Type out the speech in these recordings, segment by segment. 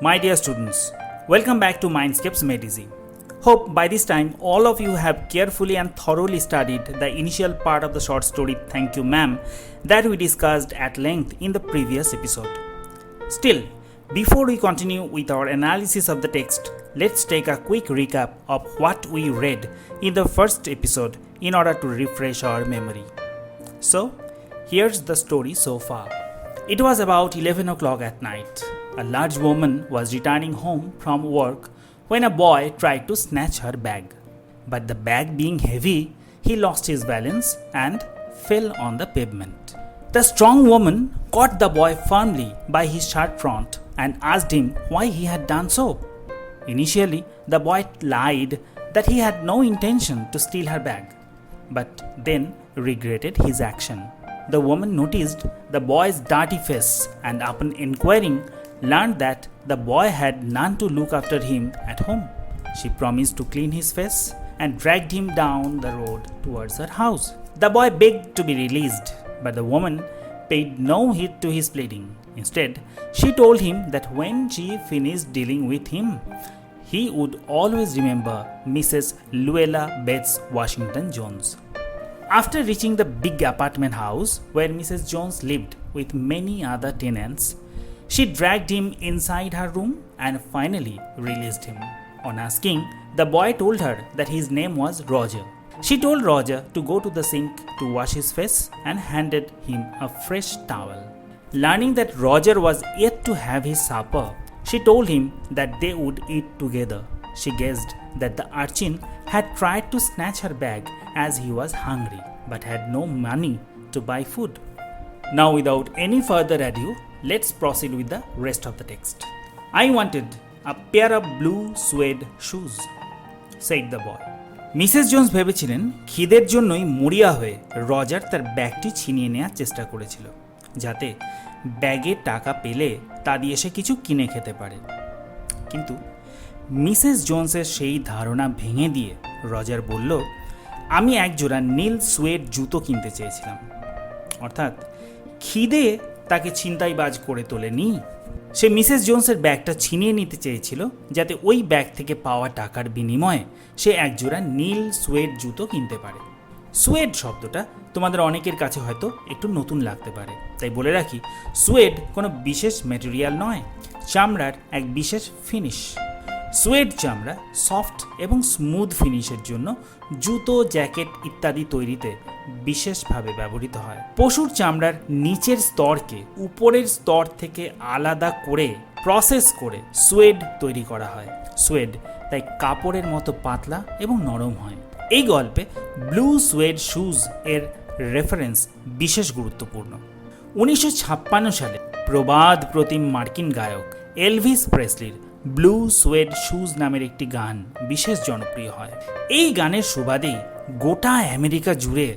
My dear students, welcome back to Mindscapes Medicine. Hope by this time all of you have carefully and thoroughly studied the initial part of the short story Thank You Ma'am that we discussed at length in the previous episode. Still, before we continue with our analysis of the text, let's take a quick recap of what we read in the first episode in order to refresh our memory. So, here's the story so far. It was about 11 o'clock at night. A large woman was returning home from work when a boy tried to snatch her bag. But the bag being heavy, he lost his balance and fell on the pavement. The strong woman caught the boy firmly by his shirt front and asked him why he had done so. Initially, the boy lied that he had no intention to steal her bag, but then regretted his action. The woman noticed the boy's dirty face and upon inquiring, learned that the boy had none to look after him at home. She promised to clean his face and dragged him down the road towards her house. The boy begged to be released, but the woman paid no heed to his pleading. Instead, she told him that when she finished dealing with him, he would always remember Mrs. Luella Bates Washington Jones. After reaching the big apartment house where Mrs. Jones lived with many other tenants, she dragged him inside her room and finally released him. On asking, the boy told her that his name was Roger. She told Roger to go to the sink to wash his face and handed him a fresh towel. Learning that Roger was yet to have his supper, she told him that they would eat together. She guessed that the urchin had tried to snatch her bag as he was hungry but had no money to buy food. Now, without any further ado, let's proceed with the rest of the text. I wanted a pair of blue suede shoes, said the boy. Mrs Jones ভেবেছিলেন খিদের জন্যই মরিয়া হয়ে Roger তার ব্যাগটি ছিনিয়ে নেওয়ার চেষ্টা করেছিল, যাতে ব্যাগে টাকা পেলে তা দিয়ে সে কিছু কিনে খেতে পারে। কিন্তু মিসেস জোন্সের সেই ধারণা ভেঙে দিয়ে রজার বলল, আমি একজোড়া নীল সুয়েড জুতো কিনতে চেয়েছিলাম। অর্থাৎ খিদে তাকে ছিনতাইবাজ করে তোলেনি। সে মিসেস জোন্সের ব্যাগটা ছিনিয়ে নিতে চেয়েছিল যাতে ওই ব্যাগ থেকে পাওয়া টাকার বিনিময়ে সে একজোড়া নীল সুয়েড জুতো কিনতে পারে। সুয়েড শব্দটা তোমাদের অনেকের কাছে হয়তো একটু নতুন লাগতে পারে, তাই বলে রাখি সুয়েড কোনো বিশেষ ম্যাটেরিয়াল নয়, চামড়ার এক বিশেষ ফিনিশ। সুয়েড চামড়া সফট এবং স্মুথ ফিনিশের জন্য জুতো, জ্যাকেট ইত্যাদি তৈরিতে বিশেষভাবে ব্যবহৃত হয়। পশুর চামড়ার নিচের স্তরকে উপরের স্তর থেকে আলাদা করে প্রসেস করে সুয়েড তৈরি করা হয়। সুয়েড তাই কাপড়ের মতো পাতলা এবং নরম হয়। এই গল্পে ব্লু সুয়েড শুজ এর রেফারেন্স বিশেষ গুরুত্বপূর্ণ। 1956 সালে প্রবাদ প্রতিম মার্কিন গায়ক এলভিস প্রেসলির ব্লু সুয়েড শুজ নামের একটি গান বিশেষ জনপ্রিয় হয়। এই গানের সুবাদেই গোটা আমেরিকা জুড়ে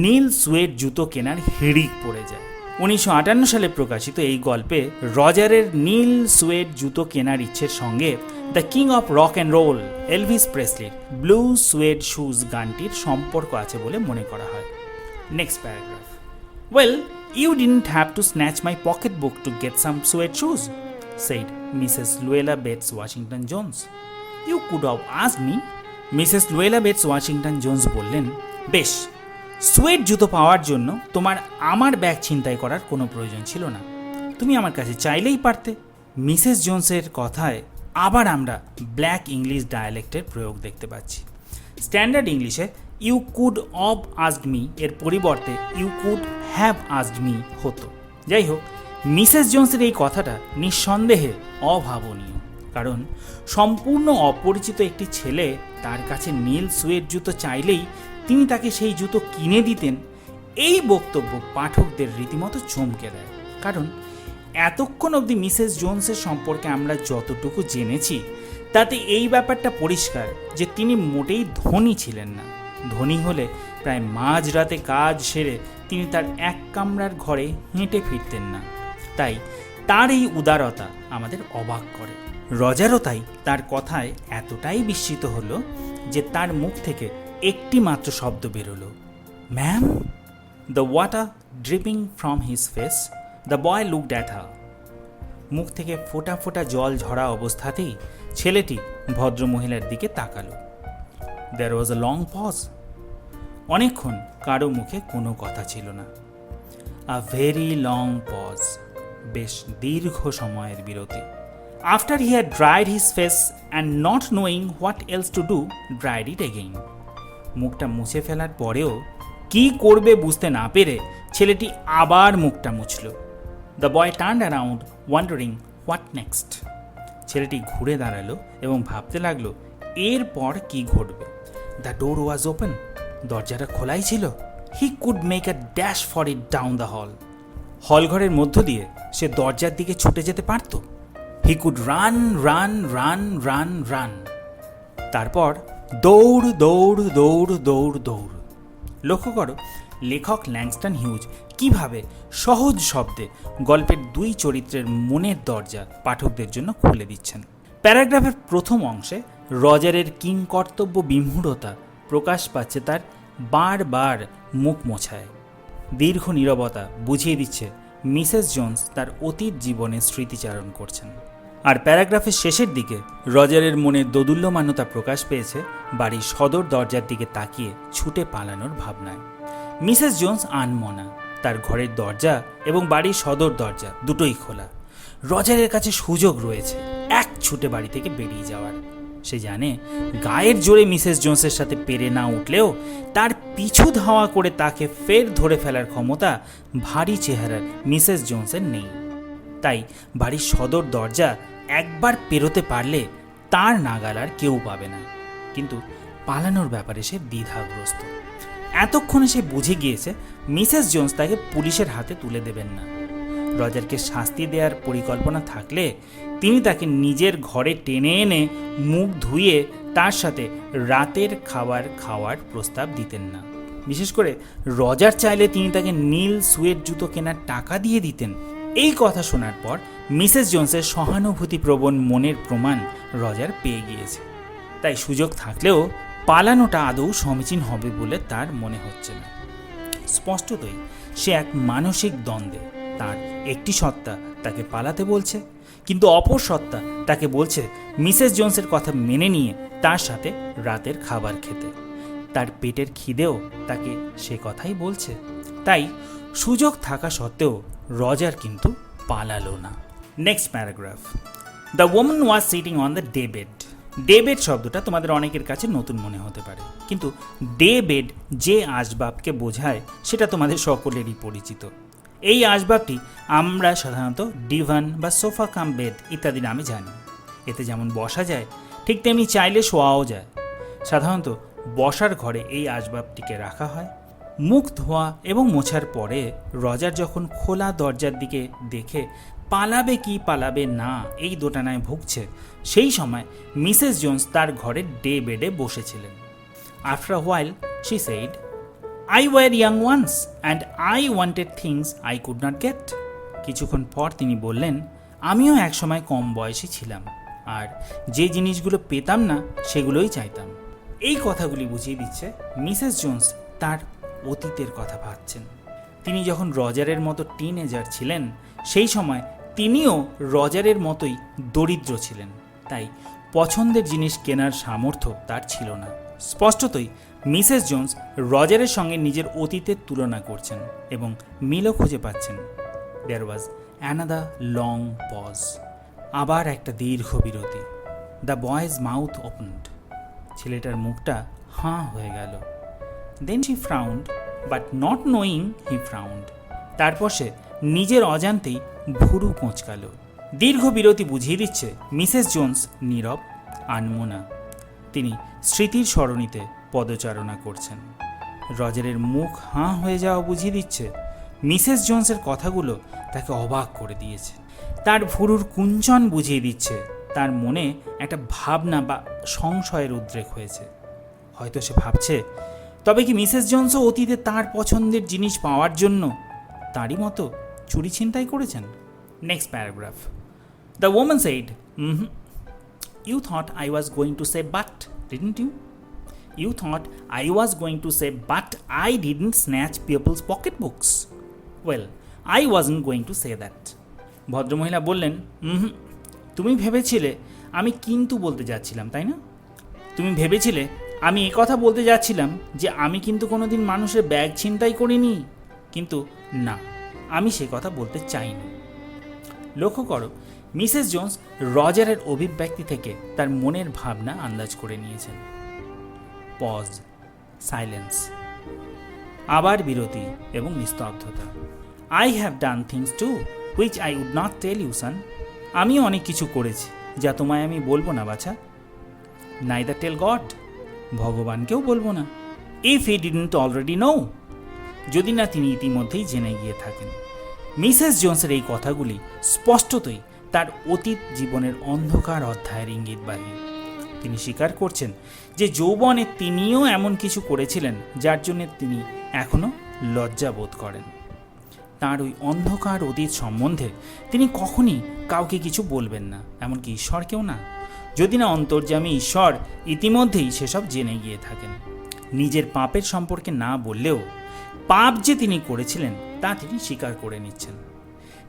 নীল সুয়েড জুতো কেনার হিড়িক পড়ে যায়। 1958 সালে প্রকাশিত এই গল্পে রজারের নীল সুয়েড জুতো কেনার ইচ্ছের সঙ্গে the king of rock and roll Elvis প্রেসলির ব্লু সুয়েড শুজ গানটির সম্পর্ক আছে বলে মনে করা হয়। Next paragraph. Well, you didn't have to snatch my pocket book to get some suede shoes, said Mrs. Luella Bates Washington Jones. You could have asked me. Mrs Luella Bates Washington Jones বললেন, বেশ, suede জুতো পাওয়ার জন্য তোমার আমার bag ছিনতাই করার কোনো প্রয়োজন ছিল না, তুমি আমার কাছে চাইলেই পারতে। মিসেস জোন্সের কথায় আবার আমরা ব্ল্যাক ইংলিশ ডায়ালেক্টের প্রয়োগ দেখতে পাচ্ছি। স্ট্যান্ডার্ড ইংলিশে you could of asked me এর পরিবর্তে you could have asked me হতো। যাই হোক, মিসেস জোন্সের এই কথাটা নিঃসন্দেহে অভাবনীয়, কারণ সম্পূর্ণ অপরিচিত একটি ছেলে তার কাছে নীল সুয়েড জুতো চাইলেই তিনি তাকে সেই জুতো কিনে দিতেন। এই বক্তব্য পাঠকদের রীতিমতো চমকে দেয়, কারণ এতক্ষণ অবধি মিসেস জোন্সের সম্পর্কে আমরা যতটুকু জেনেছি তাতে এই ব্যাপারটা পরিষ্কার যে তিনি মোটেই ধনী ছিলেন না। ধনী হলে প্রায় মাঝরাতে কাজ সেরে তিনি তার এক কামরার ঘরে হেঁটে ফিরতেন না। তাই তার এই উদারতা আমাদের অবাক করে। রজারও তাই তার কথায় এতটাই বিস্মিত হলো যে তার মুখ থেকে একটি মাত্র শব্দ বেরোলো, ma'am. The water dripping from his face, the boy looked at her. মুখ থেকে ফোঁটা ফোঁটা জল ঝরা অবস্থাতেই ছেলেটি ভদ্রমহিলার দিকে তাকালো। দেয়ার ওয়াজ আ লং পজ। অনেকক্ষণ কারো মুখে কোনো কথা ছিল না। আ ভেরি লং পজ, বেশ দীর্ঘ সময়ের বিরতি। After he had dried his face and not knowing what else to do, dried it again. মুখটা মুছে ফেলার পরেও কি করবে বুঝতে না পেরে ছেলেটি আবার মুখটা মুছল। The boy turned around wondering what next. ছেলেটি ঘুরে দাঁড়ালো এবং ভাবতে লাগলো এরপর কি ঘটবে। The door was open. দরজাটা খোলাই ছিল। He could make a dash for it down the hall. হলঘরের মধ্য দিয়ে সে দরজার দিকে ছুটে যেতে পারত। He could run run run run run. তারপর দৌড় দৌড় দৌড় দৌড় দৌড়। লক্ষ্য করো লেখক ল্যাংস্টন হিউজ কিভাবে সহজ শব্দে গল্পের দুই চরিত্রের মনের দরজা পাঠকদের জন্য খুলে দিচ্ছেন। প্যারাগ্রাফের প্রথম অংশে রজারের কিংকর্তব্য বিমূঢ়তা প্রকাশ পাচ্ছে তার বারবার মুখ মোছায়। দীর্ঘ নীরবতা বুঝিয়ে দিচ্ছে মিসেস জোন্স তার অতীত জীবনে স্মৃতিচারণ করছেন। আর প্যারাগ্রাফের শেষের দিকে রজারের মনে দোদুল্যমানতা প্রকাশ পেয়েছে বাড়ির সদর দরজার দিকে তাকিয়ে ছুটে পালানোর ভাবনায়। মিসেস জোন্স আনমনা। তার ঘরের দরজা এবং বাড়ির সদর দরজা দুটোই খোলা। রজারের কাছে সুযোগ রয়েছে এক ছুটে বাড়ি থেকে বেরিয়ে যাওয়ার। সে জানে গায়ের জোরে মিসেস জোন্সের সাথে পেরে না উঠলেও তার পিছু ধাওয়া করে তাকে ফের ধরে ফেলার ক্ষমতা ভারী চেহারার মিসেস জোন্সের নেই। তাই বাড়ির সদর দরজা একবার পেরোতে পারলে তার নাগাল আর কেউ পাবে না। কিন্তু পালানোর ব্যাপারে সে দ্বিধাগ্রস্ত। এতক্ষণে সে বুঝে গিয়েছে মিসেস জোন্স তাকে পুলিশের হাতে তুলে দেবেন না। রজারকে শাস্তি দেওয়ার পরিকল্পনা থাকলে তিনি তাকে নিজের ঘরে টেনে এনে মুখ ধুয়ে তার সাথে রাতের খাবার খাওয়ার প্রস্তাব দিতেন না। বিশেষ করে রজার চাইলে তিনি তাকে নীল সুয়েড জুতো কেনার টাকা দিয়ে দিতেন। এই কথা শোনার পর মিসেস জোন্সের সহানুভূতিপ্রবণ মনের প্রমাণ রজার পেয়ে গিয়েছে। তাই সুযোগ থাকলেও পালানোটা আদৌ সমীচীন হবে বলে তার মনে হচ্ছে না। স্পষ্টতই সে এক মানসিক দ্বন্দ্বে। তার একটি সত্তা তাকে পালাতে বলছে, কিন্তু অপর সত্তা তাকে বলছে মিসেস জোন্সের কথা মেনে নিয়ে তার সাথে রাতের খাবার খেতে। তার পেটের খিদেও তাকে সে কথাই বলছে। তাই সুযোগ থাকা সত্ত্বেও রজার কিন্তু পালালো না। Next paragraph. The woman was sitting on the day bed. Day bed শব্দটা তোমাদের অনেকের কাছে নতুন মনে হতে পারে, কিন্তু ডে বেড যে আসবাবকে বোঝায় সেটা তোমাদের সকলেরই পরিচিত। এই আসবাবটি আমরা সাধারণত ডিভান বা সোফা কাম বেড ইত্যাদি নামে জানি। এতে যেমন বসা যায় ঠিক তেমনি চাইলে শোয়াও যায়। সাধারণত বসার ঘরে এই আসবাবটিকে রাখা হয়। মুখ ধোয়া এবং মোছার পরে রজার যখন খোলা দরজার দিকে দেখে পালাবে কি পালাবে না এই দোটানায় ভুগছে, সেই সময় মিসেস জোন্স তার ঘরের ডে বেডে বসেছিলেন। After a while she said, I were young once and I wanted things I could not get. কিছুক্ষণ পর তিনি বললেন, আমিও একসময় কম বয়সী ছিলাম আর যে জিনিসগুলো পেতাম না সেগুলোই চাইতাম। এই কথাগুলি বুঝিয়ে দিচ্ছে মিসেস জোন্স তার অতীতের কথা ভাবছেন। তিনি যখন রজারের মতো টিনএজার ছিলেন সেই সময় তিনিও রজারের মতোই দরিদ্র ছিলেন। তাই পছন্দের জিনিস কেনার সামর্থ্য তার ছিল না। স্পষ্টতই মিসেস জোন্স রজারের সঙ্গে নিজের অতীতের তুলনা করছেন এবং মিলও খুঁজে পাচ্ছেন। দেয়ার ওয়াজ অ্যানাদার লং পজ। আবার একটা দীর্ঘ বিরতি। The boys mouth opened. ছেলেটার মুখটা হাঁ হয়ে গেল। Then she ফ্রাউন্ড, but not knowing হি ফ্রাউন্ড। তারপর সে নিজের অজান্তেই ভুরু কোঁচকাল। দীর্ঘ বিরতি বুঝিয়ে দিচ্ছে মিসেস জোন্স নীরব, আনমনা। তিনি স্মৃতির সরণিতে পদচারণা করছেন। রজারের মুখ হাঁ হয়ে যাওয়া বুঝিয়ে দিচ্ছে মিসেস জোন্সের কথাগুলো তাকে অবাক করে দিয়েছে। তার ভুরুর কুঞ্চন বুঝিয়ে দিচ্ছে তার মনে একটা ভাবনা বা সংশয়ের উদ্রেক হয়েছে। হয়তো সে ভাবছে, তবে কি মিসেস জোন্সও অতীতে তার পছন্দের জিনিস পাওয়ার জন্য তারই মতো চুরি ছিনতাই করেছেন? Next paragraph. The woman shed, You thought I was going to say but, didn't you? You thought I was going to say but I didn't snatch people's pocketbooks. Well, I wasn't going to say that. ভদ্রমহিলা বললেন, তুমি ভেবেছিলে আমি কিন্তু বলতে যাচ্ছিলাম, তাই না? তুমি ভেবেছিলে আমি এ কথা বলতে যাচ্ছিলাম যে আমি কিন্তু কোনোদিন মানুষের ব্যাগ ছিনতাই করিনি। কিন্তু না, আমি সে কথা বলতে চাইনি। লক্ষ্য করো, মিসেস জোন্স রজারের অভিব্যক্তি থেকে তার মনের ভাবনা আন্দাজ করে নিয়েছেন। পজ, সাইলেন্স, আবার বিরতি এবং নিস্তব্ধতা। I have done things too which I would not tell you son. আমিও অনেক কিছু করেছি যা তোমায় আমি বলবো না বাছা। নাইদার টেল গড, ভগবানকেও বলবো না। If he didn't already no, যদি না তিনি ইতিমধ্যেই জেনে গিয়ে থাকেন। মিসেস জোন্সের এই কথাগুলি স্পষ্টতই তার অতীত জীবনের অন্ধকার অধ্যায়ের ইঙ্গিতবাহী। তিনি স্বীকার করছেন যে যৌবনে তিনিও এমন কিছু করেছিলেন যার জন্য তিনি এখনও লজ্জা বোধ করেন। তাঁর ওই অন্ধকার অতীত সম্বন্ধে তিনি কখনই কাউকে কিছু বলবেন না, এমনকি ঈশ্বরকেও না, যদি না অন্তর্যামী ঈশ্বর ইতিমধ্যেই সেসব জেনে গিয়ে থাকেন। নিজের পাপের সম্পর্কে না বললেও পাপ যে তিনি করেছিলেন তা তিনি স্বীকার করে নিচ্ছেন।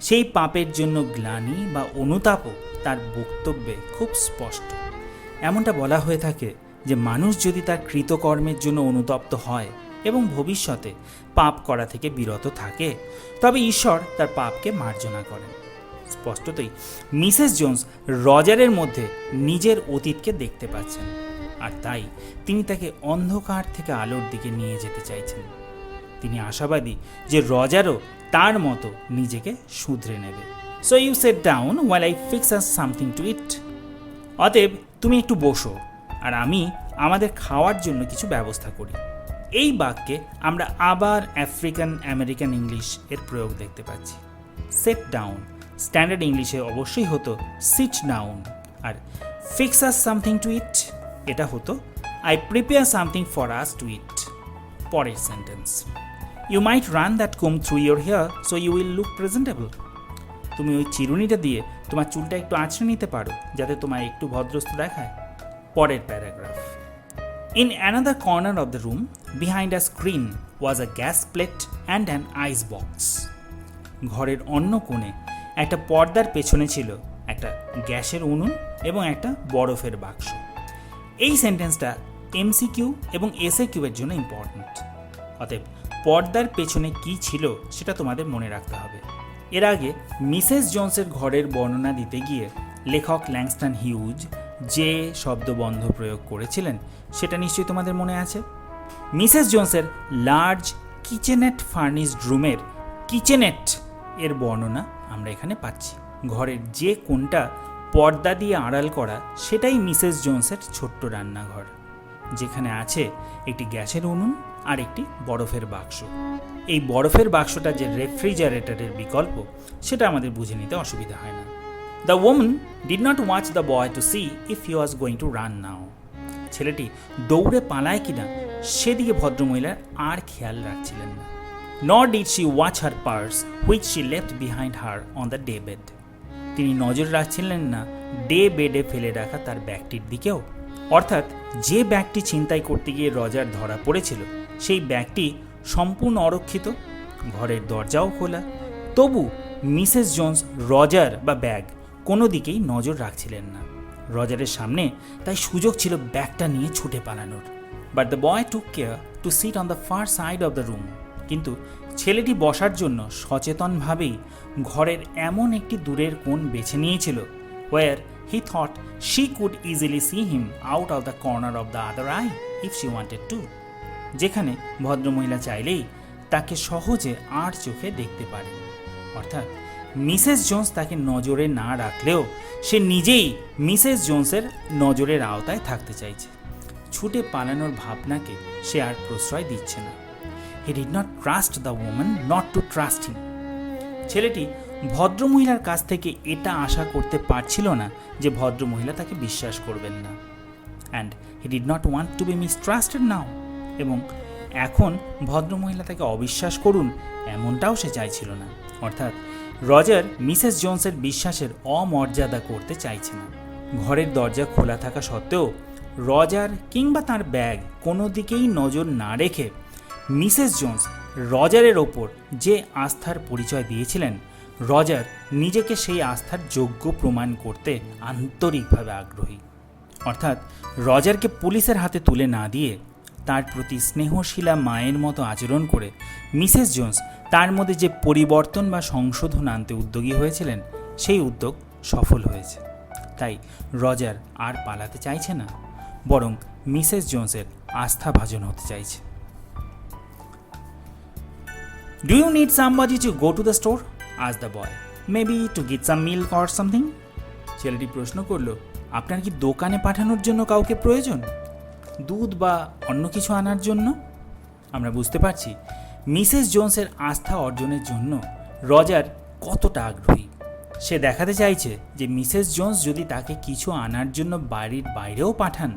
সেই পাপের জন্য গ্লানি বা অনুতাপও তার বক্তব্যে খুব স্পষ্ট। এমনটা বলা হয়ে থাকে যে মানুষ যদি তার কৃতকর্মের জন্য অনুতপ্ত হয় এবং ভবিষ্যতে পাপ করা থেকে বিরত থাকে, তবে ঈশ্বর তার পাপকে মার্জনা করেন। স্পষ্টতই মিসেস জোন্স রজারের মধ্যে নিজের অতীতকে দেখতে পাচ্ছেন, আর তাই তিনি তাকে অন্ধকার থেকে আলোর দিকে নিয়ে যেতে চাইছেন। তিনি আশাবাদী যে রজারও তার মতো নিজেকে শুধরে নেবে। So you set down while I fix us something to eat. অতএব তুমি একটু বসো আর আমি আমাদের খাওয়ার জন্য কিছু ব্যবস্থা করি। এই বাক্যে আমরা আবার আফ্রিকান আমেরিকান ইংলিশ এর প্রয়োগ দেখতে পাচ্ছি। সেট ডাউন স্ট্যান্ডার্ড ইংলিশে অবশ্যই হতো সিট ডাউন, আর fix us something to eat এটা হতো I prepare something for us to eat. পরের sentence, you might run that comb through your hair so you will look presentable. তুমি ওই চিরুনিটা দিয়ে তোমার চুলটা একটু আঁচড়ে নিতে পারো যাতে তোমায় একটু ভদ্রস্থ দেখায়। পরের paragraph, in another corner of the room behind a screen was a gas plate and an ice box. ঘরের অন্য কোণে একটা পর্দার পেছনে ছিল একটা গ্যাসের উনুন এবং একটা বরফের বাক্স। এই সেন্টেন্সটা এমসিকিউ এবং এসএকিউ এর জন্য ইম্পর্ট্যান্ট। অতএব পর্দার পেছনে কি ছিল সেটা তোমাদের মনে রাখতে হবে। এর আগে মিসেস জোন্সের ঘরের বর্ণনা দিতে গিয়ে লেখক ল্যাংস্টন হিউজ যে শব্দবন্ধ প্রয়োগ করেছিলেন সেটা নিশ্চয়ই তোমাদের মনে আছে। মিসেস জোন্সের লার্জ কিচেনেট ফার্নিশড রুমের কিচেনেট এর বর্ণনা আমরা এখানে পাচ্ছি। ঘরের যে কোণটা পর্দা দিয়ে আড়াল করা সেটাই মিসেস জোন্সের ছোট্ট রান্নাঘর, যেখানে আছে একটি গ্যাসের উনুন আর একটি বরফের বাক্স। এই বরফের বাক্সটা যে রেফ্রিজারেটরের বিকল্প সেটা আমাদের বুঝে নিতে অসুবিধা হয় না। The woman did not watch the boy to see if he was going to run now. ছেলেটি দৌড়ে পালায় কিনা সেদিকে ভদ্রমহিলার আর খেয়াল রাখছিলেন না। Nor did she watch her purse which she left behind her on the day bed. তিনি নজর রাখছিলেন না ডে বেডে ফেলে রাখা তার ব্যাগটির দিকেও। অর্থাৎ যে ব্যাগটি ছিনতাই করতে গিয়ে রজার ধরা পড়েছিল সেই ব্যাগটি সম্পূর্ণ অরক্ষিত, ঘরের দরজাও খোলা। তবু মিসেস জোন্স রজার বা ব্যাগ কোনো দিকেই নজর রাখছিলেন না। রজারের সামনে তাই সুযোগ ছিল ব্যাগটা নিয়ে ছুটে পালানোর। But the boy took care to sit on the far side of the room. কিন্তু ছেলেটি বসার জন্য সচেতনভাবেই ঘরের এমন একটি দূরের কোণ বেছে নিয়েছিল where he thought she could easily see him out of the corner of the other eye if she wanted to. যেখানে ভদ্রমহিলা চাইলেই তাকে সহজে আর চোখে দেখতে পারেন। অর্থাৎ মিসেস জোন্স তাকে নজরে না রাখলেও সে নিজেই মিসেস জোন্সের নজরের আওতায় থাকতে চাইছে। ছুটে পালানোর ভাবনাকে সে আর প্রশ্রয় দিচ্ছে না। হি did not trust the woman not to trust him. ছেলেটি ভদ্রমহিলার কাছ থেকে এটা আশা করতে পারছিল না যে ভদ্রমহিলা তাকে বিশ্বাস করবেন না। And he did not want to be mistrusted now. এবং এখন ভদ্রমহিলা তাকে অবিশ্বাস করুন এমনটাও সে চাইছিল না। অর্থাৎ রজার মিসেস জোন্সের বিশ্বাসের অমর্যাদা করতে চাইছে না। ঘরের দরজা খোলা থাকা সত্ত্বেও রজার কিংবা তার ব্যাগ কোনো দিকেই নজর না রেখে মিসেস জোন্স রজারের ওপর যে আস্থার পরিচয় দিয়েছিলেন রজার নিজেকে সেই আস্থার যোগ্য প্রমাণ করতে আন্তরিকভাবে আগ্রহী। অর্থাৎ রজারকে পুলিশের হাতে তুলে না দিয়ে তার প্রতি স্নেহশীলা মায়ের মতো আচরণ করে মিসেস জোন্স তার মধ্যে যে পরিবর্তন বা সংশোধন আনতে উদ্যোগী হয়েছিলেন সেই উদ্যোগ সফল হয়েছে। তাই রজার আর পালাতে চাইছে না, বরং মিসেস জোন্সের আস্থাভাজন হতে চাইছে। Do you need somebody to go to the store? Asked the boy. Maybe to get some milk or something? ছেলেটি প্রশ্ন করল, আপনার কি দোকানে পাঠানোর জন্য কাউকে প্রয়োজন, দুধ বা অন্য কিছু আনার জন্য? আমরা বুঝতে পারছি মিসেস জোন্সের আস্থা অর্জনের জন্য রজার কতটা আগ্রহী। সে দেখাতে চাইছে যে মিসেস জোন্স যদি তাকে কিছু আনার জন্য বাড়ির বাইরেও পাঠান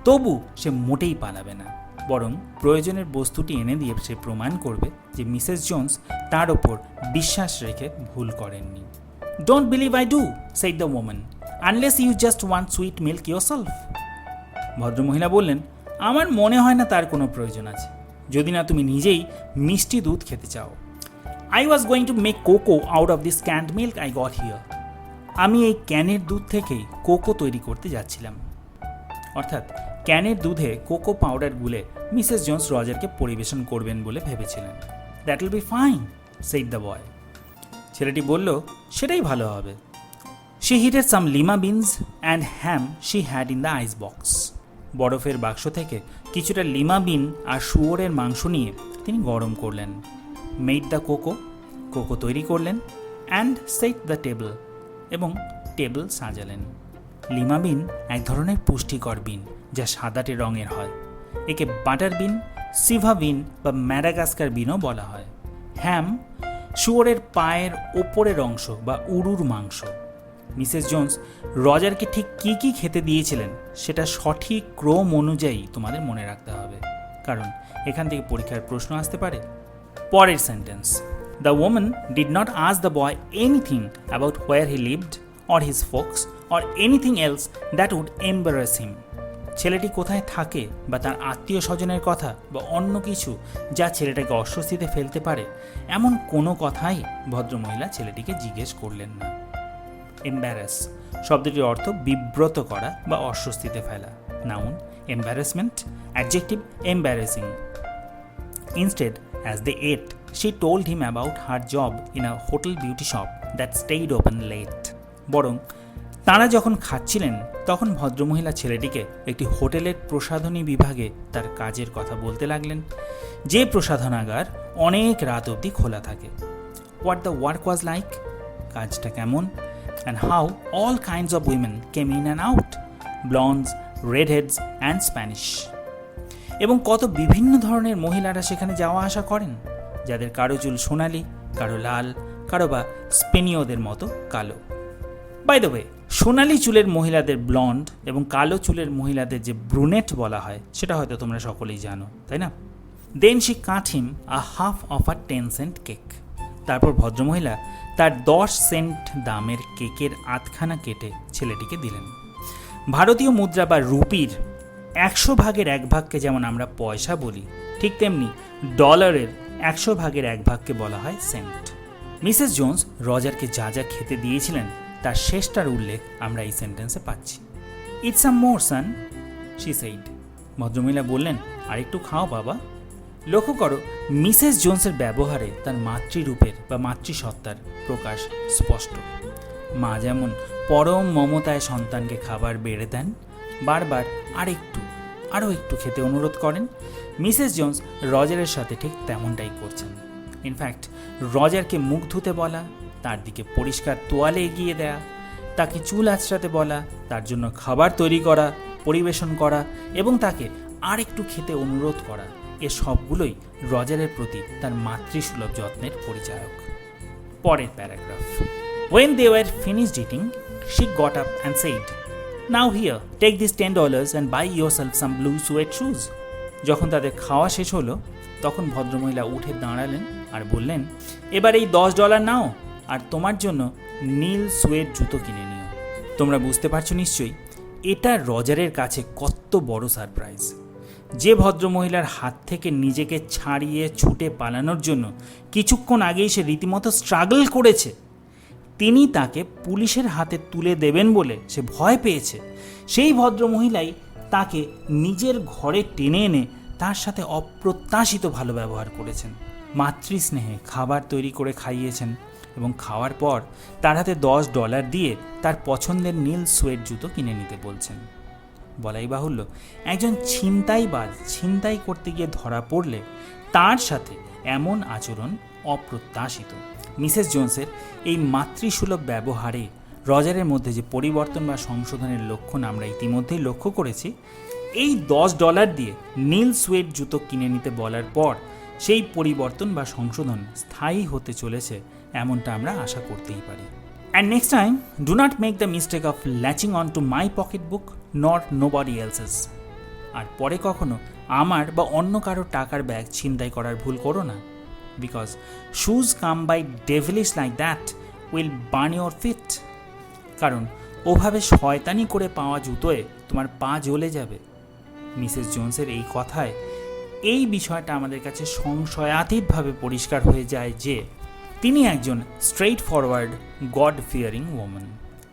তবু সে মোটেই পালাবে না, বরং প্রয়োজনের বস্তুটি এনে দিয়ে সে প্রমাণ করবে যে মিসেস জোন্স তার ওপর বিশ্বাস রেখে ভুল করেননি। Don't believe I do, said the woman, unless you just want sweet milk yourself. ভদ্রমহিলা বললেন, আমার মনে হয় না তার কোনো প্রয়োজন আছে, যদি না তুমি নিজেই মিষ্টি দুধ খেতে চাও। I was going to make cocoa out of this canned milk I got here. আমি এই ক্যানের দুধ থেকেই কোকো তৈরি করতে যাচ্ছিলাম। অর্থাৎ ক্যানের দুধে কোকো পাউডার গুলে মিসেস জোন্স রজারকে পরিবেশন করবেন বলে ভেবেছিলেন। That will be fine, said the boy. ছেলেটি বলল, সেটাই ভালো হবে। She heated some lima beans and ham she had in the ice box. বরফের বাক্স থেকে কিছুটা লিমা বিন আর শুয়োরের মাংস নিয়ে তিনি গরম করলেন। মেড দ্য কোকো, কোকো তৈরি করলেন। অ্যান্ড সেট দ্য টেবল, এবং টেবল সাজালেন। লিমা বিন এক ধরনের পুষ্টিকর বিন যা সাদাটে রঙের হয়। একে বাটার বিন, সিভা বিন বা ম্যাডাগাস্কার বিনও বলা হয়। হ্যাম শুয়োরের পায়ের ওপরের অংশ বা উরুর মাংস। মিসেস জোন্স রজারকে ঠিক কী কী খেতে দিয়েছিলেন সেটা সঠিক ক্রম অনুযায়ী তোমাদের মনে রাখতে হবে, কারণ এখান থেকে পরীক্ষার প্রশ্ন আসতে পারে। পরের sentence, the woman did not ask the boy anything about where he lived or his folks or anything else that would embarrass him. ছেলেটি কোথায় থাকে বা তার আত্মীয় স্বজনের কথা বা অন্য কিছু যা ছেলেটাকে অস্বস্তিতে ফেলতে পারে এমন কোনো কথাই ভদ্রমহিলা ছেলেটিকে জিজ্ঞেস করলেন না। এম্বারাস শব্দটির অর্থ বিব্রত করা বা অস্বস্তিতে ফেলা। Noun embarrassment, adjective embarrassing. Instead, as they ate, she told him about her job in a hotel beauty shop that stayed open late. বরং তাঁরা যখন খাচ্ছিলেন তখন ভদ্রমহিলা ছেলেটিকে একটি হোটেলের প্রসাধনী বিভাগে তার কাজের কথা বলতে লাগলেন, যে প্রসাধনাগার অনেক রাত অবধি খোলা থাকে। What the work was like, কাজটা কেমন, and how all kinds of women came in and out, blondes, redheads and Spanish. এবং কত বিভিন্ন ধরনের মহিলারা সেখানে যাওয়া আসা করেন, যাদের কারো চুল সোনালি, কারো লাল, কারো বা স্পেনীয়দের মতো কালো। বাই দ্য ওয়ে, সোনালি চুলের মহিলাদের ব্লন্ড এবং কালো চুলের মহিলাদের যে ব্রুনেট বলা হয় সেটা হয়তো তোমরা সকলেই জানো, তাই না? Then she cut him a half of a 10 cent cake. তারপর ভদ্রমহিলা তার 10 সেন্ট দামের কেকের আধখানা কেটে ছেলেটিকে দিলেন। ভারতীয় মুদ্রা বা রুপির 100 ভাগের 1 ভাগকে যেমন আমরা পয়সা বলি, ঠিক তেমনি ডলারের 100 ভাগের 1 ভাগকে বলা হয় সেন্ট। মিসেস জোন্স রজারকে যা যা খেতে দিয়েছিলেন তার শেষটার উল্লেখ আমরা এই সেন্টেন্সে পাচ্ছি। It's some more sun, she said. ভদ্রমহিলা বললেন, আর একটু খাও বাবা। লক্ষ্য করো, মিসেস জোন্সের ব্যবহারে তার মাতৃরূপের বা মাতৃসত্তার প্রকাশ স্পষ্ট। মা যেমন পরম মমতায় সন্তানকে খাবার বেড়ে দেন, বারবার আরও একটু খেতে অনুরোধ করেন, মিসেস জোন্স রজারের সাথে ঠিক তেমনটাই করছেন। ইনফ্যাক্ট রজারকে মুখ ধুতে বলা, তার দিকে পরিষ্কার তোয়ালে এগিয়ে দেয়া, তাকে চুল আঁচড়াতে বলা, তার জন্য খাবার তৈরি করা, পরিবেশন করা এবং তাকে আর একটু খেতে অনুরোধ করা, এ সবগুলোই রজারের প্রতি তার মাতৃসুলভ যত্নের পরিচায়ক। পরের paragraph, When they were finished eating, she got up and said, Now here, take this $10 and buy yourself some blue suede shoes. যখন তাদের খাওয়া শেষ হলো তখন ভদ্রমহিলা উঠে দাঁড়ালেন আর বললেন, এবার এই $10 নাও আর তোমার জন্য নীল সুয়েড জুতো কিনে নিও। তোমরা বুঝতে পারছো নিশ্চয়ই এটা রজারের কাছে কত বড় সারপ্রাইজ। যে ভদ্রমহিলার হাত থেকে নিজেকে ছাড়িয়ে ছুটে পালানোর জন্য কিছুক্ষণ আগেই সে রীতিমতো স্ট্রাগল করেছে, তিনি তাকে পুলিশের হাতে তুলে দেবেন বলে সে ভয় পেয়েছে। সেই ভদ্রমহিলাই তাকে নিজের ঘরে টেনে এনে তার সাথে অপ্রত্যাশিত ভালো ব্যবহার করেছেন। মাতৃস্নেহে খাবার তৈরি করে খাইয়েছেন এবং খাওয়ার পর তার হাতে $10 দিয়ে তার পছন্দের নীল সোয়েড জুতো কিনে নিতে বলছেন। বলাই বাহুল্য, একজন ছিনতাইবাজ ছিনতাই করতে গিয়ে ধরা পড়লে তার সাথে এমন আচরণ অপ্রত্যাশিত। মিসেস জোনসের এই মাতৃসুলভ ব্যবহারে রজারের মধ্যে যে পরিবর্তন বা সংশোধনের লক্ষণ আমরা ইতিমধ্যেই লক্ষ্য করেছি, এই $10 দিয়ে নীল সুয়েড জুতো কিনে নিতে বলার পর সেই পরিবর্তন বা সংশোধন স্থায়ী হতে চলেছে এমনটা আমরা আশা করতেই পারি। And next time, do not make the mistake of latching on to my pocketbook nor nobody else's. আর পরে কখনো আমার বা অন্য কারো টাকার ব্যাগ ছিনতাই করার ভুল করো না। Because shoes come by devilish like that will burn your feet. কারণ ওভাবে শয়তানি করে পাওয়া জুতোয় তোমার পা জ্বলে যাবে। মিসেস জোনসের এই কথায় এই বিষয়টা আমাদের কাছে সংশয়াতীতভাবে পরিষ্কার হয়ে যায় যে তিনি একজন straightforward God fearing woman.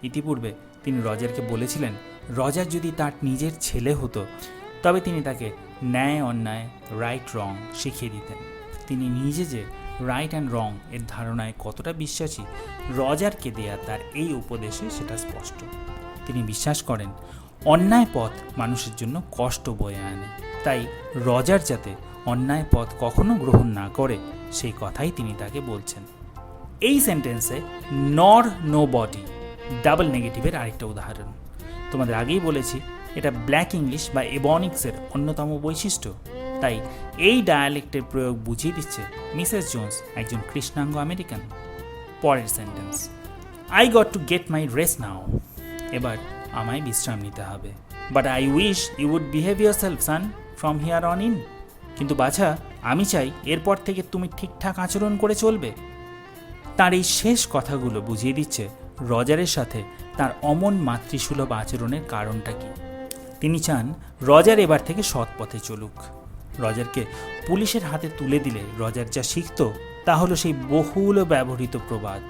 ইতিপূর্বে তিনি রজারকে বলেছিলেন রজার যদি তার নিজের ছেলে হতো তবে তিনি তাকে ন্যায় অন্যায়, রাইট রং শিখিয়ে দিতেন। তিনি নিজে যে রাইট অ্যান্ড রং এর ধারণায় কতটা বিশ্বাসী রজারকে দেয়া তার এই উপদেশে সেটা স্পষ্ট। তিনি বিশ্বাস করেন অন্যায় পথ মানুষের জন্য কষ্ট বয়ে আনে, তাই রজার যাতে অন্যায় পথ কখনো গ্রহণ না করে সেই কথাই তিনি তাকে বলছেন। এই সেন্টেন্সে নর নো বডি ডাবল নেগেটিভের আরেকটা উদাহরণ। তোমাদের আগেই বলেছি এটা ব্ল্যাক ইংলিশ বা এবনিক্সের অন্যতম বৈশিষ্ট্য, তাই এই ডায়ালেক্টের প্রয়োগ বুঝিয়ে দিচ্ছে মিসেস জোনস একজন কৃষ্ণাঙ্গ আমেরিকান। পরের sentence, I got to get my rest now. এবার আমায় বিশ্রাম নিতে হবে। But I wish you would behave yourself son from here on in. কিন্তু বাছা, আমি চাই এরপর থেকে তুমি ঠিকঠাক আচরণ করে চলবে। তার এই শেষ কথাগুলো বুঝিয়ে দিচ্ছে রজারের সাথে তার অমন মাতৃসুলভ আচরণের কারণটা কি। তিনি চান রজার এবার থেকে সৎ পথে চলুক। রজারকে পুলিশের হাতে তুলে দিলে রজার যা শিখত তা হলো সেই বহুল ব্যবহৃত প্রবাদ,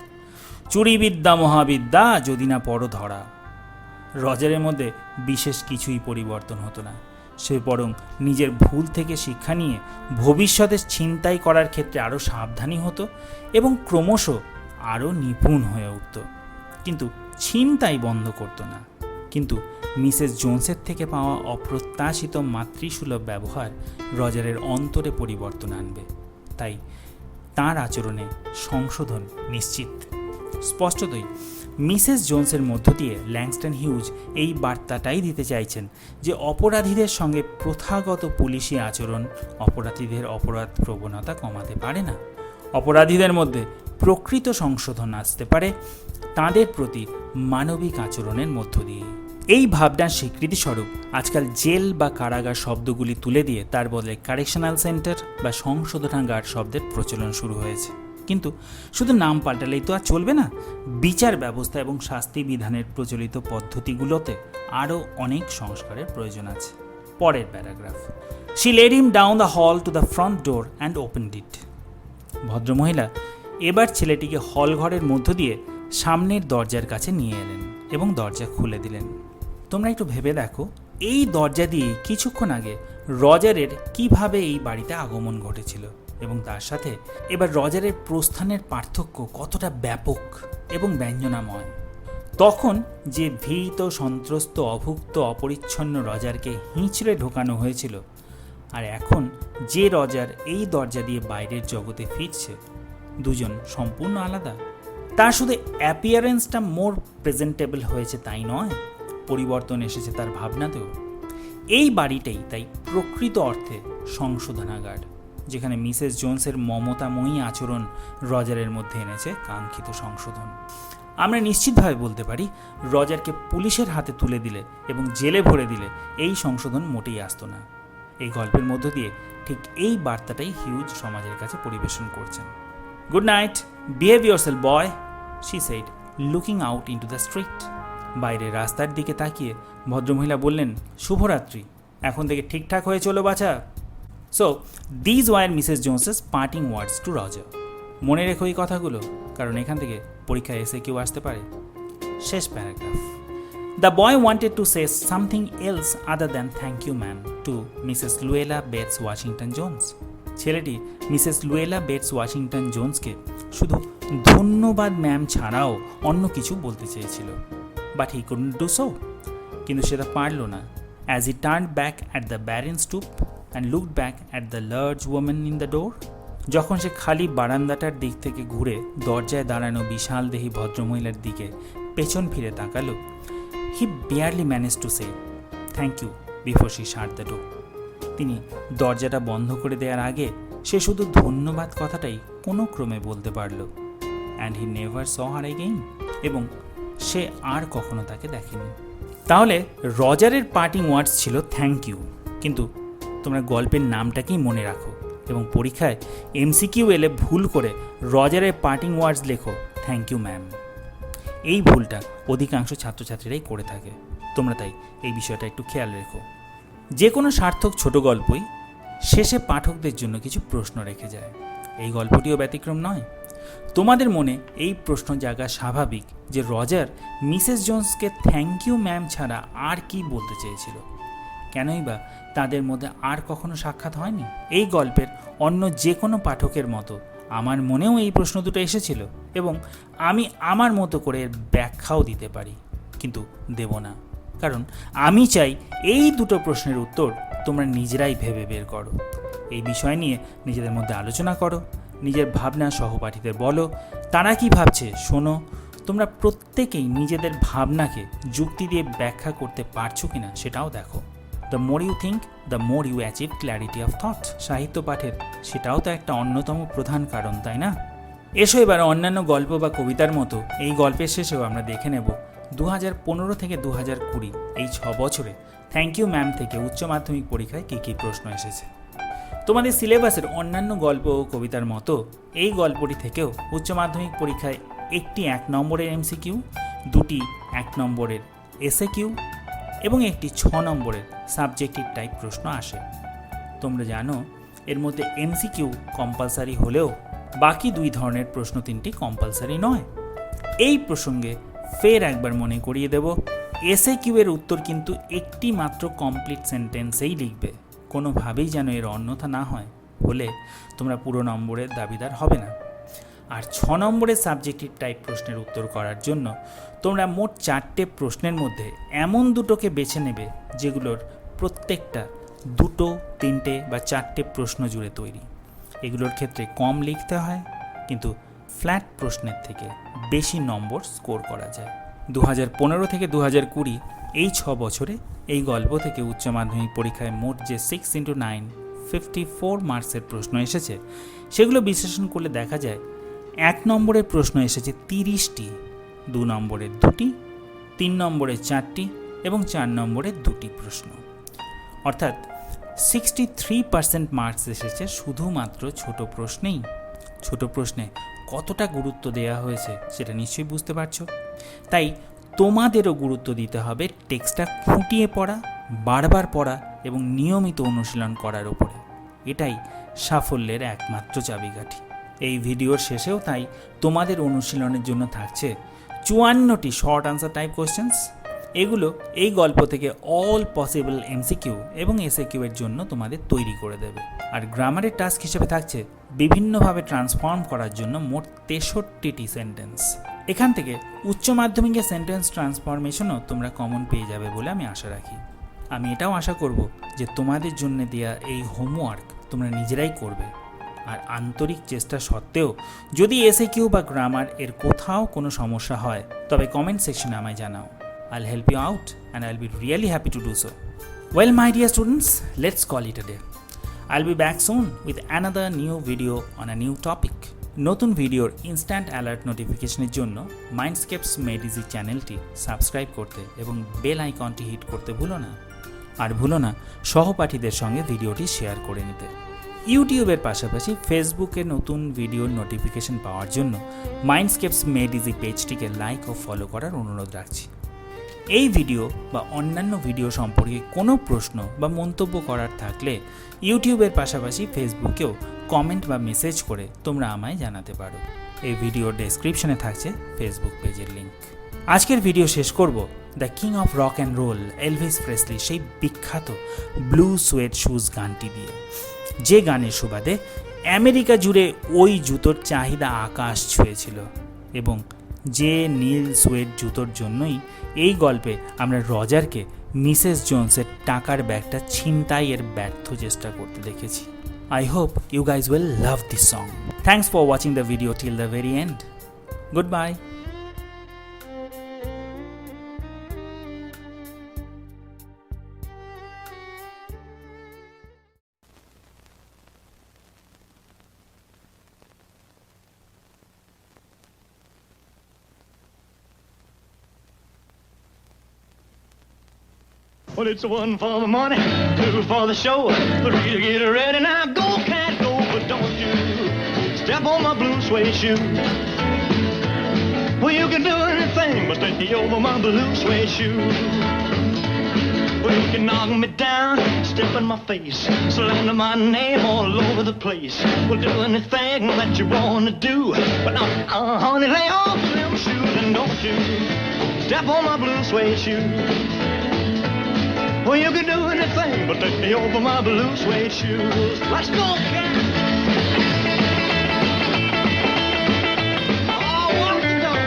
চুরিবিদ্যা মহাবিদ্যা যদি না পড়ো ধরা। রজারের মধ্যে বিশেষ কিছুই পরিবর্তন হতো না, সে বরং নিজের ভুল থেকে শিক্ষা নিয়ে ভবিষ্যতে ছিনতাই করার ক্ষেত্রে আরও সাবধানী হতো এবং ক্রমশ আরও নিপুণ হয়ে উঠত। কিন্তু ছিনতাই বন্ধ করতো না। কিন্তু মিসেস জোনসের থেকে পাওয়া অপ্রত্যাশিত মাতৃসুলভ ব্যবহার রজারের অন্তরে পরিবর্তন আনবে, তাই তার আচরণে সংশোধন নিশ্চিত। স্পষ্টতই মিসেস জোনসের মধ্য দিয়ে ল্যাংস্টন হিউজ এই বার্তাটাই দিতে চাইছেন যে অপরাধীদের সঙ্গে প্রথাগত পুলিশি আচরণ অপরাধীদের অপরাধ প্রবণতা কমাতে পারে না। অপরাধীদের মধ্যে প্রকৃত সংশোধন আসতে পারে তাদের প্রতি মানবিক আচরণের মধ্য দিয়ে। এই ভাবনার স্বীকৃতিস্বরূপ আজকাল জেল বা কারাগার শব্দগুলি তুলে দিয়ে তার বদলে কারেকশনাল সেন্টার বা সংশোধনাগার শব্দের প্রচলন শুরু হয়েছে। কিন্তু শুধু নাম পাল্টালেই তো আর চলবে না। বিচার ব্যবস্থা এবং শাস্তি বিধানের প্রচলিত পদ্ধতিগুলোতে আরও অনেক সংস্কারের প্রয়োজন আছে। পরের paragraph, she led him down the hall to the front door and opened it. ভদ্রমহিলা এবার ছেলেটিকে হল ঘরের মধ্য দিয়ে সামনের দরজার কাছে নিয়ে এলেন এবং দরজা খুলে দিলেন। তোমরা একটু ভেবে দেখো, এই দরজা দিয়ে কিছুক্ষণ আগে রজারের কিভাবে এই বাড়িতে আগমন ঘটেছিল এবং তার সাথে এবার রজারের প্রস্থানের পার্থক্য কতটা ব্যাপক এবং ব্যঞ্জনাময়। তখন যে ভীত, সন্ত্রস্ত, অভুক্ত, অপরিচ্ছন্ন রজারকে হিঁচড়ে ঢোকানো হয়েছিল, আর এখন যে রজার এই দরজা দিয়ে বাইরের জগতে ফিরছে, দুজন সম্পূর্ণ আলাদা। তার শুধু অ্যাপিয়ারেন্সটা মোর প্রেজেন্টেবল হয়েছে তাই নয়, পরিবর্তন এসেছে তার ভাবনাতেও। এই বাড়িটাই তাই প্রকৃত অর্থে সংশোধনাগার, যেখানে মিসেস জোনসের মমতাময়ী আচরণ রজারের মধ্যে এনেছে কাঙ্ক্ষিত সংশোধন। আমরা নিশ্চিতভাবে বলতে পারি রজারকে পুলিশের হাতে তুলে দিলে এবং জেলে ভরে দিলে এই সংশোধন মোটেই আসতো না। এই গল্পের মধ্য দিয়ে ঠিক এই বার্তাটাই হিউজ সমাজের কাছে পরিবেশন করছেন। Good night, behave yourself boy, she said, looking out into the street. বাইরে রাস্তার দিকে তাকিয়ে ভদ্রমহিলা বললেন, শুভরাত্রি, এখন থেকে ঠিকঠাক হয়ে চলো বাছা। So, these were Mrs. Jones's parting words to Roger. মনে রেখো এই কথাগুলো, কারণ এখান থেকে পরীক্ষায় এসে কেউ আসতে পারে। শেষ paragraph. The boy wanted to say something else other than thank you ma'am to Mrs. Luella Bates Washington Jones. ছেলেটি মিসেস লুয়েলা বেটস ওয়াশিংটন জোন্সকে শুধু ধন্যবাদ ম্যাম ছাড়াও অন্য কিছু বলতে চেয়েছিল, but he couldn't do so. কিন্তু সেটা পারল না। As he turned back at the barren stoop and looked back at the large women in the door, যখন সে খালি বারান্দাটার দিক থেকে ঘুরে দরজায় দাঁড়ানো বিশাল দেহী ভদ্রমহিলার দিকে পেছন ফিরে তাকালো, he barely manage to say thank you before she shut the door. তিনি দরজাটা বন্ধ করে দেওয়ার আগে সে শুধু ধন্যবাদ কথাটাই কোনো ক্রমে বলতে পারল। And he never saw her again, এবং সে আর কখনো তাকে দেখেনি। তাহলে রজারের পার্টিং ওয়ার্ডস ছিল থ্যাংক ইউ, কিন্তু তোমরা গল্পের নামটাকেই মনে রাখো এবং পরীক্ষায় এমসিকিউ এলে ভুল করে রজারের পার্টিং ওয়ার্ডস লেখো থ্যাংক ইউ ম্যাম। এই ভুলটা অধিকাংশ ছাত্রছাত্রীরাই করে থাকে, তোমরা তাই এই বিষয়টা একটু খেয়াল রেখো। যে কোনো সার্থক ছোট গল্পই শেষে পাঠকদের জন্য কিছু প্রশ্ন রেখে যায়। এই গল্পটিও ব্যতিক্রম নয়। তোমাদের মনে এই প্রশ্ন জাগা স্বাভাবিক যে রজার মিসেস জোন্সকে থ্যাংক ইউ ম্যাম ছাড়া আর কি বলতে চেয়েছিল, কেনই বা তাদের মধ্যে আর কখনো সাক্ষাৎ হয়নি। এই গল্পের অন্য যে কোনো পাঠকের মতো আমার মনেও এই প্রশ্ন দুটো এসেছিল এবং আমি আমার মতো করে এর ব্যাখ্যাও দিতে পারি, কিন্তু দেব না, কারণ আমি চাই এই দুটো প্রশ্নের উত্তর তোমরা নিজেরাই ভেবে বের করো। এই বিষয় নিয়ে নিজেদের মধ্যে আলোচনা করো, নিজের ভাবনা সহপাঠীদের বলো, তারা কি ভাবছে শোনো। তোমরা প্রত্যেকেই নিজেদের ভাবনাকে যুক্তি দিয়ে ব্যাখ্যা করতে পারছো কিনা সেটাও দেখো। The more you think the more you achieve clarity of thought. সাহিত্য পাঠের সেটাও তো একটা অন্যতম প্রধান কারণ, তাই না? এসো এবার অন্যান্য গল্প বা কবিতার মতো এই গল্পের শেষেও আমরা দেখে নেব 2015 থেকে 2020 এই 6 বছরে থ্যাংক ইউ ম্যাম থেকে উচ্চ মাধ্যমিক পরীক্ষায় কী কী প্রশ্ন এসেছে। তোমাদের সিলেবাসের অন্যান্য গল্প ও কবিতার মতো এই গল্পটি থেকেও উচ্চ মাধ্যমিক পরীক্ষায় একটি 1 নম্বরের এমসিকিউ, 2টি 1 নম্বরের এসএকিউ এবং একটি 6 নম্বরের সাবজেক্টিভ টাইপ প্রশ্ন আসে। তোমরা জানো এর মধ্যে এমসিকিউ কম্পালসারি হলেও বাকি 2 ধরনের প্রশ্ন 3টি কম্পালসারি নয়। এই প্রসঙ্গে ফের একবার মনে করিয়ে দেব, এসএকিউ এর উত্তর কিন্তু একটি মাত্র কমপ্লিট সেন্টেন্সেই লিখবে, কোনোভাবেই যেন এর অন্যথা না হয়, হলে তোমরা পুরো নম্বরের দাবিদার হবে না। আর 6 নম্বরের সাবজেক্টিভ টাইপ প্রশ্নের উত্তর করার জন্য তোমরা মোট 4টে প্রশ্নের মধ্যে এমন দুটোকে বেছে নেবে যেগুলোর প্রত্যেকটা 2, 3 বা 4টে প্রশ্ন জুড়ে তৈরি। এগুলোর ক্ষেত্রে কম লিখতে হয়, কিন্তু ফ্ল্যাট প্রশ্নের থেকে বেশি নম্বর স্কোর করা যায়। 2015 থেকে 2020 এই 6 বছরে এই গল্প থেকে উচ্চ মাধ্যমিক পরীক্ষায় মোট যে 6 × 9 54 মার্কসের প্রশ্ন এসেছে, সেগুলো বিশ্লেষণ করলে দেখা যায় 1 নম্বরের প্রশ্ন এসেছে 30টি, 2 নম্বরের 2টি, 3 নম্বরের 4টি এবং 4 নম্বরের 2টি প্রশ্ন। অর্থাৎ 63% মার্কস এসেছে শুধুমাত্র ছোট প্রশ্নেই। ছোট প্রশ্নে কতটা গুরুত্ব দেওয়া হয়েছে সেটা নিশ্চয়ই বুঝতে পারছো। তাই তোমাদেরও গুরুত্ব দিতে হবে টেক্সটটা খুঁটিয়ে পড়া, বারবার পড়া এবং নিয়মিত অনুশীলন করার উপরে। এটাই সাফল্যের একমাত্র চাবিকাঠি। এই ভিডিওর শেষেও তাই তোমাদের অনুশীলনের জন্য থাকছে 54টি শর্ট আনসার টাইপ কোশ্চেন্স। এগুলো এই গল্প থেকে অল পসিবল এমসিকিউ এবং এসএকিউ এর জন্য তোমাদের তৈরি করে দেবে। আর গ্রামারের টাস্ক হিসেবে থাকছে বিভিন্নভাবে ট্রান্সফর্ম করার জন্য মোট 63টি সেন্টেন্স। এখান থেকে উচ্চ মাধ্যমিকের সেন্টেন্স ট্রান্সফরমেশনও তোমরা কমন পেয়ে যাবে বলে আমি আশা রাখি। আমি এটাও আশা করব যে তোমাদের জন্য দেওয়া এই হোমওয়ার্ক তোমরা নিজেরাই করবে। আর আন্তরিক চেষ্টা সত্ত্বেও যদি এসএকিউ বা গ্রামার এর কোথাও কোনো সমস্যা হয় তবে কমেন্ট সেকশনে আমায় জানাও। I'll help you out and I'll be really happy to do so. Well, my dear students, let's call it a day. I'll be back soon with another new video on a new topic. নতুন ভিডিওর instant alert নোটিফিকেশনের জন্য মাইন্ডস্কেপস মেডিজি চ্যানেলটি subscribe করতে এবং bell আইকনটি hit করতে ভুলো না। আর ভুলো না সহপাঠীদের সঙ্গে ভিডিওটি শেয়ার করে নিতে। ইউটিউবের পাশাপাশি ফেসবুকে নতুন ভিডিওর নোটিফিকেশন পাওয়ার জন্য মাইন্ডস্কেপস মেডিজি পেজটিকে লাইক ও ফলো করার অনুরোধ রাখছি। এই ভিডিও বা অন্যান্য ভিডিও সম্পর্কে কোনো প্রশ্ন বা মন্তব্য করার থাকলে ইউটিউবের পাশাপাশি ফেসবুকেও কমেন্ট বা মেসেজ করে তোমরা আমায় জানাতে পারো। এই ভিডিওর ডেসক্রিপশনে থাকছে ফেসবুক পেজের লিঙ্ক। আজকের ভিডিও শেষ করব the king of rock and roll Elvis Presley সেই বিখ্যাত ব্লু সুয়েড শুজ গানটি দিয়ে, যে গানের সুবাদে আমেরিকা জুড়ে ওই জুতোর চাহিদা আকাশ ছুঁয়েছিল এবং যে নীল সুয়েড জুতোর জন্যই এই গল্পে আমরা রজারকে মিসেস জোনসের টাকার ব্যাগটা ছিনতাইয়ের ব্যর্থ চেষ্টা করতে দেখেছি। I hope you guys will love this song. Thanks for watching the video till the very end. Goodbye. Well, it's one for the money, two for the show, three to get ready. Now go, cat, go, but don't you step on my blue suede shoe. Well, you can do anything but stay over my blue suede shoe. Well, you can knock me down, step in my face, slander my name all over the place. Well, do anything that you wanna do, but honey, lay off them shoes and don't you step on my blue suede shoe. Well, you can do anything but take me over my blue suede shoes. Let's go, cat! Oh, what the dog?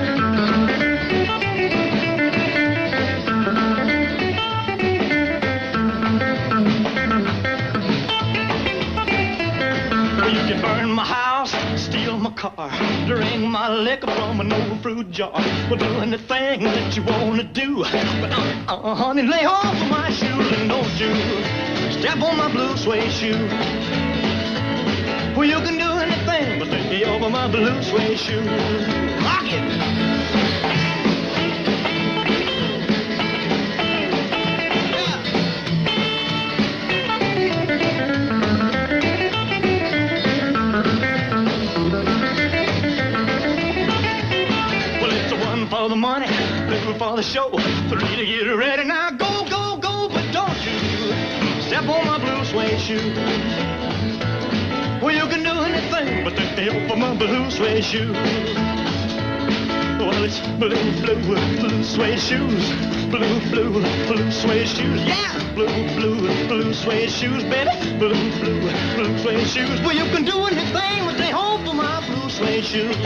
Well, you can burn my house, steal my car, drink my liquor from an old fruit jar. Well, do anything that you wanna do, but honey, lay off of my shoes and don't you step on my blue suede shoe. Well, you can do anything but stay over my blue suede shoes. Lock it! For the money, two for the show, three to get ready. Now go, go, go, but don't you step on my blue suede shoe. Well, you can do anything but stay over my blue suede shoe. Well, it's blue, blue, blue suede shoes. Blue, blue, blue suede shoes. Yeah! Blue, blue, blue suede shoes, baby. Blue, blue, blue suede shoes. Well, you can do anything but stay over my blue suede shoes.